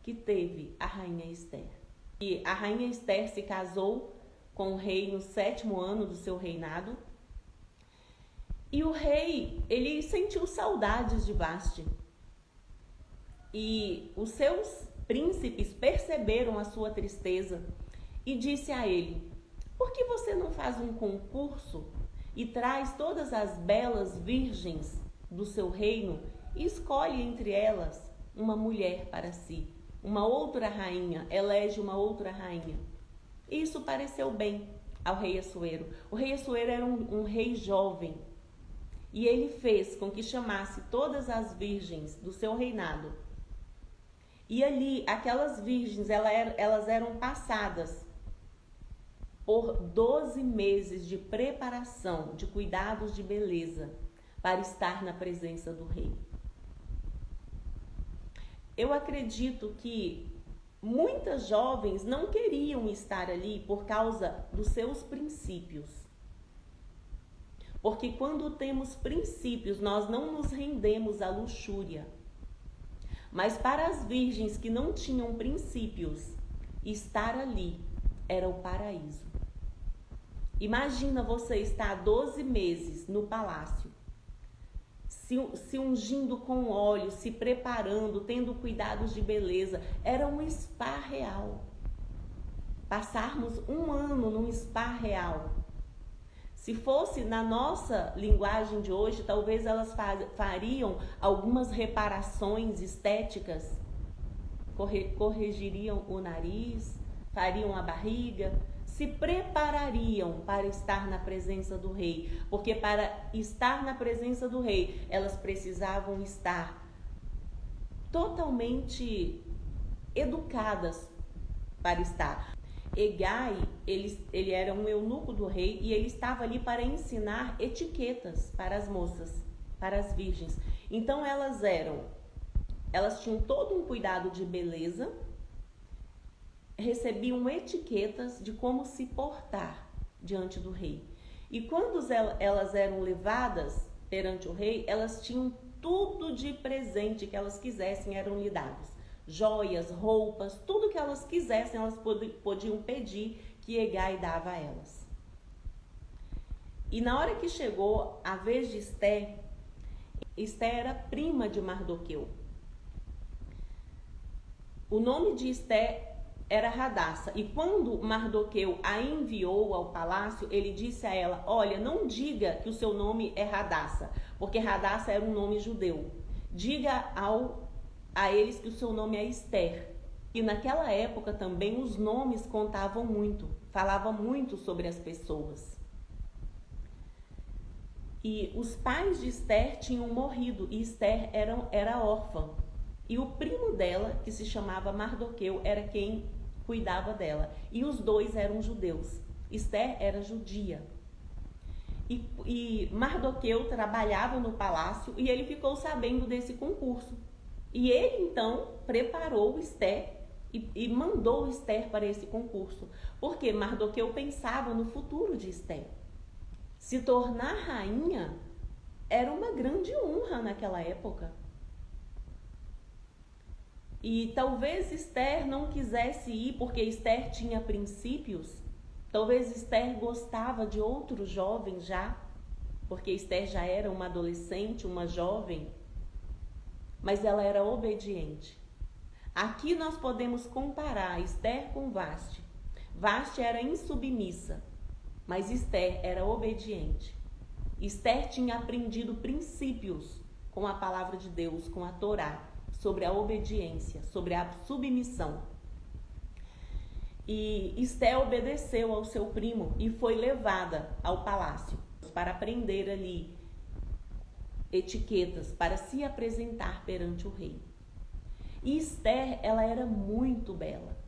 que teve a rainha Ester. E a rainha Ester se casou com o rei no 7º ano do seu reinado. E o rei, ele sentiu saudades de Vasti. E os seus príncipes perceberam a sua tristeza e disse a ele: por que você não faz um concurso e traz todas as belas virgens do seu reino e escolhe entre elas uma mulher para si, uma outra rainha, elege uma outra rainha? Isso pareceu bem ao rei Assuero. O rei Assuero era um rei jovem e ele fez com que chamasse todas as virgens do seu reinado. E ali, aquelas virgens, elas eram passadas por 12 meses de preparação, de cuidados de beleza, para estar na presença do rei. Eu acredito que muitas jovens não queriam estar ali por causa dos seus princípios. Porque quando temos princípios, nós não nos rendemos à luxúria. Mas para as virgens que não tinham princípios, estar ali era o paraíso. Imagina você estar 12 meses no palácio, se ungindo com óleo, se preparando, tendo cuidados de beleza. Era um spa real. Passarmos um ano num spa real. Se fosse na nossa linguagem de hoje, talvez elas fariam algumas reparações estéticas, corrigiriam o nariz, fariam a barriga, se preparariam para estar na presença do rei, porque para estar na presença do rei, elas precisavam estar totalmente educadas para estar. Hegai, ele era um eunuco do rei e ele estava ali para ensinar etiquetas para as moças, para as virgens. Então elas tinham todo um cuidado de beleza, recebiam etiquetas de como se portar diante do rei. E quando elas eram levadas perante o rei, elas tinham tudo de presente que elas quisessem, eram lhe dados. Joias, roupas, tudo que elas quisessem, elas podiam pedir, que Hegai dava a elas. E na hora que chegou a vez de Ester, Ester era prima de Mardoqueu. O nome de Ester era Radassa. E quando Mardoqueu a enviou ao palácio, ele disse a ela: olha, não diga que o seu nome é Radassa, porque Radassa era um nome judeu. Diga a eles que o seu nome é Ester. E naquela época também os nomes contavam muito, falavam muito sobre as pessoas. E os pais de Ester tinham morrido e Ester era órfã. E o primo dela, que se chamava Mardoqueu, era quem cuidava dela. E os dois eram judeus. Ester era judia. E Mardoqueu trabalhava no palácio e ele ficou sabendo desse concurso. E ele então preparou Ester e mandou Ester para esse concurso. Porque Mardoqueu pensava no futuro de Ester. Se tornar rainha era uma grande honra naquela época. E talvez Ester não quisesse ir porque Ester tinha princípios. Talvez Ester gostava de outro jovem já, porque Ester já era uma adolescente, uma jovem. Mas ela era obediente. Aqui nós podemos comparar Ester com Vasti. Vasti era insubmissa, mas Ester era obediente. Ester tinha aprendido princípios com a palavra de Deus, com a Torá, sobre a obediência, sobre a submissão. E Ester obedeceu ao seu primo e foi levada ao palácio para aprender ali etiquetas, para se apresentar perante o rei. E Ester, ela era muito bela.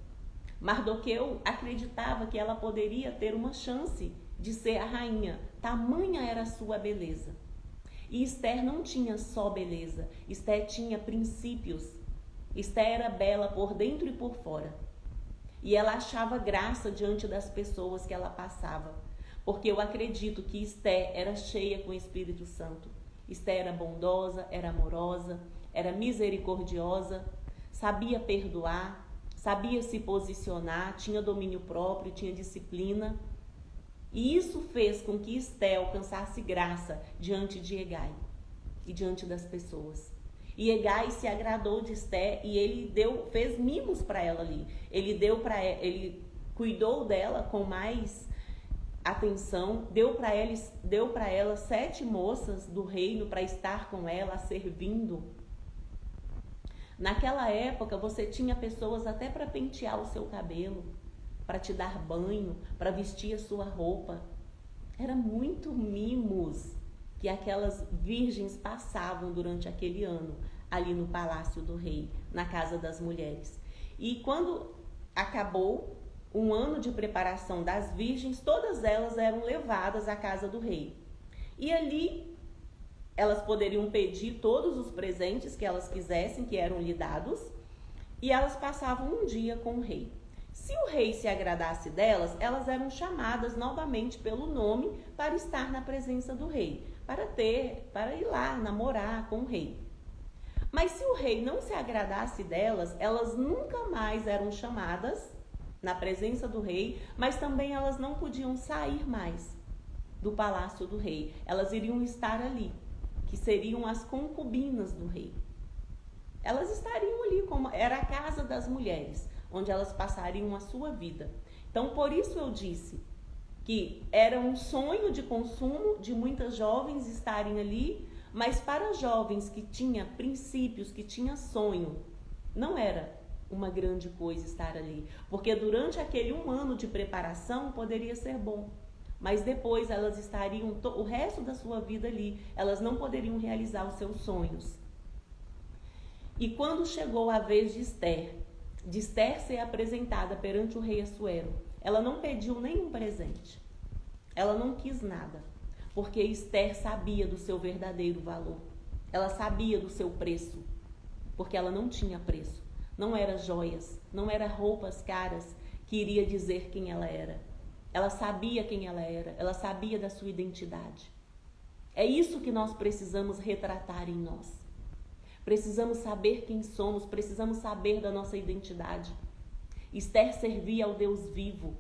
Mardoqueu acreditava que ela poderia ter uma chance de ser a rainha, tamanha era a sua beleza. E Ester não tinha só beleza, Ester tinha princípios. Ester era bela por dentro e por fora. E ela achava graça diante das pessoas que ela passava. Porque eu acredito que Ester era cheia com o Espírito Santo. Ester era bondosa, era amorosa, era misericordiosa. sabia perdoar, sabia se posicionar, tinha domínio próprio, tinha disciplina. E isso fez com que Esté alcançasse graça diante de Hegai e diante das pessoas. E Hegai se agradou de Esté e ele fez mimos para ela ali. Ele cuidou dela com mais atenção, deu para ela 7 moças do reino para estar com ela, servindo. Naquela época você tinha pessoas até para pentear o seu cabelo, para te dar banho, para vestir a sua roupa. Era muito mimos que aquelas virgens passavam durante aquele ano, ali no palácio do rei, na casa das mulheres. E quando acabou um ano de preparação das virgens, todas elas eram levadas à casa do rei. E ali elas poderiam pedir todos os presentes que elas quisessem, que eram lhe dados, e elas passavam um dia com o rei. Se o rei se agradasse delas, elas eram chamadas novamente pelo nome para estar na presença do rei, para ir lá namorar com o rei. Mas se o rei não se agradasse delas, elas nunca mais eram chamadas na presença do rei, mas também elas não podiam sair mais do palácio do rei. Elas iriam estar ali, que seriam as concubinas do rei. Elas estariam ali, como era a casa das mulheres, onde elas passariam a sua vida. Então, por isso eu disse que era um sonho de consumo de muitas jovens estarem ali, mas para jovens que tinham princípios, que tinham sonho, não era uma grande coisa estar ali. Porque durante aquele 1 ano de preparação poderia ser bom, mas depois elas estariam o resto da sua vida ali, elas não poderiam realizar os seus sonhos. E quando chegou a vez de Esther ser apresentada perante o rei Assuero, ela não pediu nenhum presente. Ela não quis nada, porque Esther sabia do seu verdadeiro valor. Ela sabia do seu preço, porque ela não tinha preço. Não era joias, não era roupas caras que iria dizer quem ela era. Ela sabia quem ela era, ela sabia da sua identidade. É isso que nós precisamos retratar em nós. Precisamos saber quem somos, precisamos saber da nossa identidade. Esther servia ao Deus vivo.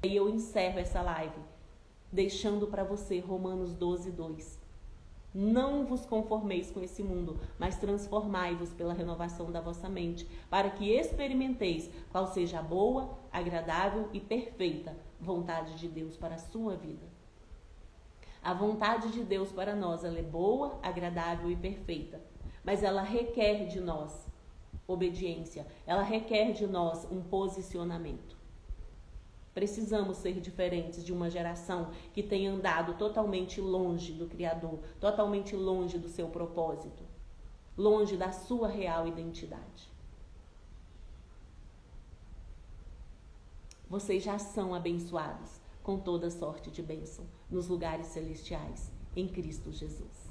E eu encerro essa live deixando para você Romanos 12:2. Não vos conformeis com esse mundo, mas transformai-vos pela renovação da vossa mente, para que experimenteis qual seja a boa, agradável e perfeita vontade de Deus para a sua vida. A vontade de Deus para nós, ela é boa, agradável e perfeita, mas ela requer de nós obediência, ela requer de nós um posicionamento. Precisamos ser diferentes de uma geração que tem andado totalmente longe do Criador, totalmente longe do seu propósito, longe da sua real identidade. Vocês já são abençoados com toda sorte de bênção nos lugares celestiais, em Cristo Jesus.